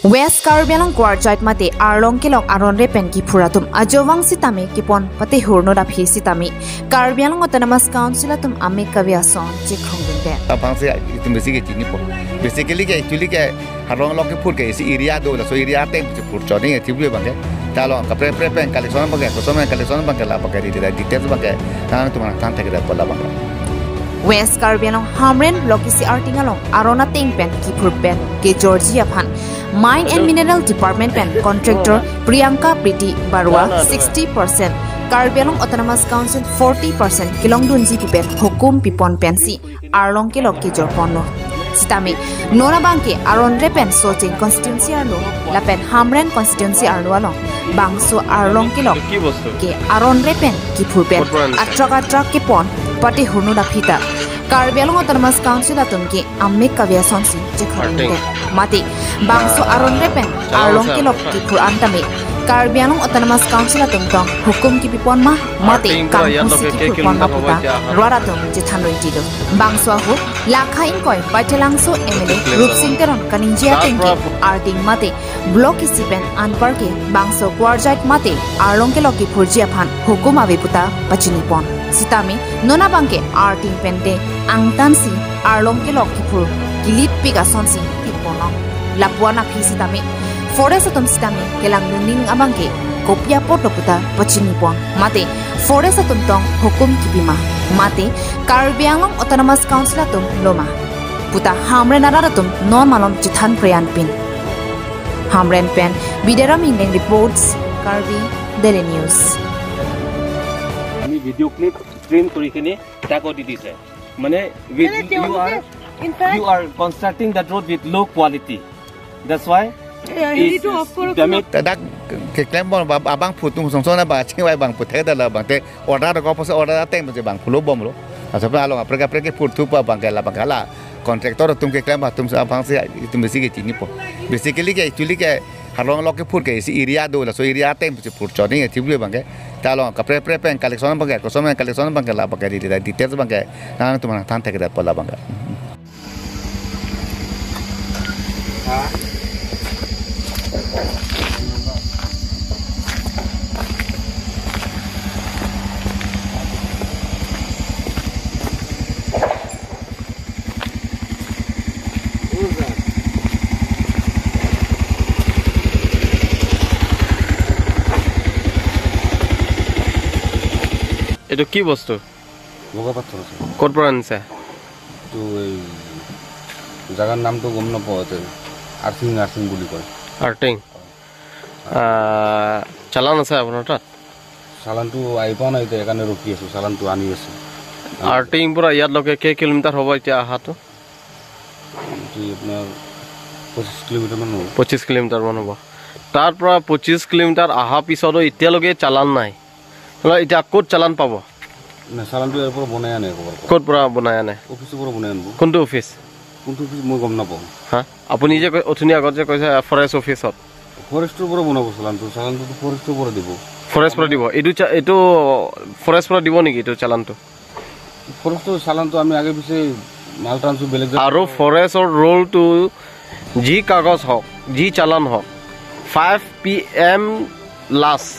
West Caribbean Quarjait Mate Arlong Kilok Aron Repen Kipuratum Ajowang Sitame Kipon Pate Hurno da Phi Sitame Caribbean Autonomous Council atum Ame Kaviason Chikrongbe Apangse itu mesti ke sini pun basically ke actually ke harong lok ke pur ke isi area do la so area tem pur choni ke tibu bang ke talo ka pen collection bang ke so collection bang ke la bang ke details bang ke tan tu mana tan thek da pola bang West Caribbean Hamren Lokisi Artingalong Arona Ting Pen Kipur Pen ke Georgia Pan Mine and Mineral Department Pen Contractor Priyanka Priti Barwa 60% Caribbean Autonomous Council 40% Kilong Dunji Pen Hukum Pipon Pensi Arlong Kilok ke Jorpono Sitami Nora Banke Aron Repen Soting Constituency Arlo Lapen Hamren Constituency Arlo Along Bangso Arlong Kilok ke Aron Repen Kipur Pen Atrak Kipon Pati Hurno da Pita Caribbean Autonomous Council atumki Ame Kaviason si Jekarunde Mati Bangso Aron Repen Arlong Kilok Kipur Antame Caribbean Autonomous Council atumtong Hukum Kipipon ma Mati Kampusi Kipur Maputa Raratum Jethanoi Tido Bangso Ahu Lakha Inkoi Baitelangso Emile Rup Singteron Kaninjia Tenki Arting Mati Block Isipen Anparke Bangso Quarjait Mati Arlong Kilok Kipur Jiapan Hukum Aviputa Pachinipon Sitami Nona Banke Arting Pente Angtansi Arlong Kilok Kipur Gilit Pigasonsi Tipono Lapuana Pi Sitami Forest Atom Sitami Kelang Nuning Abangke Kopia Potoputa Pachinipon Mate Forest Atom Tong Hukum Kipima Mate Caribbean Autonomous Council Atom Loma Puta Hamren Aratum Non Malom Jithan Prayan Pin Hamren Pen Bidera Mindeng Reports Caribbean Daily News video clip stream kori kene tako didise mane you are constructing that road with low quality that's why dak ke claim bon abang putung songsona ba chingwai bang puthe da la bang te order ko pose order tem je bang pulo bom lo asape along apreka preke putu pa bang la bang kala contractor tum ke claim tum abang se tum besi ke chini po basically ke actually ke harong lok ke pur ke isi area do la so area tem je pur choni ke tibu bang ke talo ka pen collection bang ke so collection bang ke la bang ke details bang ke tan tu mana tan thek da pola bang Itu ki bostu? Boga pathor ase. Kor pora anse? To ei jagar naam to gom na paote. Arsing boli koy. Arting. Chalan ase apnar tat? Chalan to ai pa nai te ekane roki asu chalan to ani asu. Arting pura yad loke ke kilometer hobo eta aha to? Ji apnar 25 kilometer man hobo. 25 kilometer man hobo. Tar pura 25 kilometer aha pisodo etia loge chalan nai. Ita kod chalan pabo na chalan to erpor bonai ane kod pura bonai ane office pura bonai anbo konto office moi gom na pao ha apuni je othuni agot je koise forest office hot forest pura bonabo chalan to forest pura dibo forest pura dibo etu forest pura dibo niki etu chalan to forest to chalan to ami age bise mal transu beleg aro forest or roll to ji kagos hok ji chalan hok 5 PM last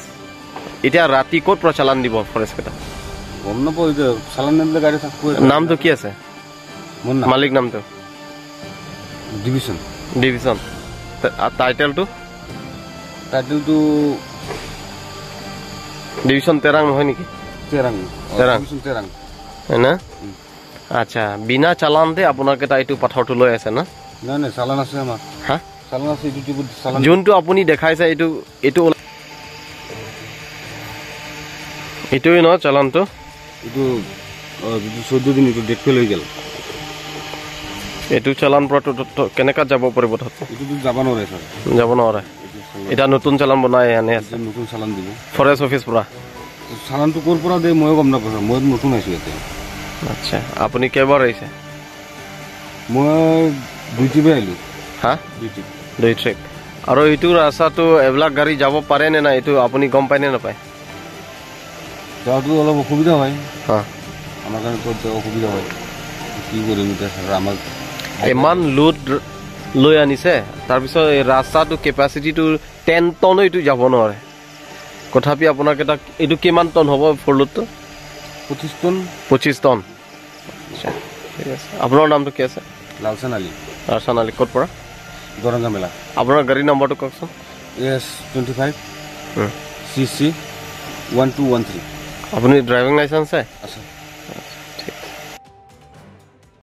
এটা রাতি coat প্রচলন দিব forest কেটা গম না পই যে চালান নিলে গাড়ি থাকবো নাম তো কি আছে মন না মালিক নাম তো ডিভিশন আর টাইটেল তো ডিভিশন 13 নহয় নাকি 13 না আচ্ছা বিনা চালান দে আপনার কেটা এটু পাথরটো লৈ আছে না না চালান আছে আমার হ্যাঁ চালান আছে এটু চালান যোনটো আপুনি দেখাইছে এটু এটোই ন চালান তো এটু 14 দিন এটু ডেট ফেল হই গেল এটু চালান পর তো কেনেকা যাব পারিব তাতে এটু তো যাব নৰে স্যাৰ যাব নৰে এটা নতুন চালান বনাই আনে আছে নতুন চালান দিব ফৰেস্ট অফিস পুৰা চালান তো কোৰ পৰা দে মই গম না পাছ মই নতুন আইছো এতে আচ্ছা আপুনি কেবাৰ আইছে মই দুইটি বে আইলো হা দুই ট্ৰিপ আৰু এটু ৰাস্তাটো এবিলাক গাড়ী যাব পাৰে নে না এটু আপুনি গম পায় নে না পায় যাওটো অলপ অসুবিধা হয় হ্যাঁ আমার কাছে তো অসুবিধা হয় কি করে নিতে স্যার আমার ইমান লোড লৈ আনিছে তাৰপিছত এই ৰাস্তাটো কেপাচিটিটো 10 টন এইটো যাব নোৱাৰে কথাপি আপোনাক এটা এইটো কিমান টন হ'ব ফৰলোডটো 25 টন ঠিক আছে আপোনাৰ নামটো কি আছে লালচান আলী লালচান আলী ক'ত পৰা দৰংগা মেলা আপোনাৰ গাড়ী নম্বৰটো কওকচোন AS25 CC 1213 আপুনি ড্ৰাইভিং লাইচেন্স আছে আছে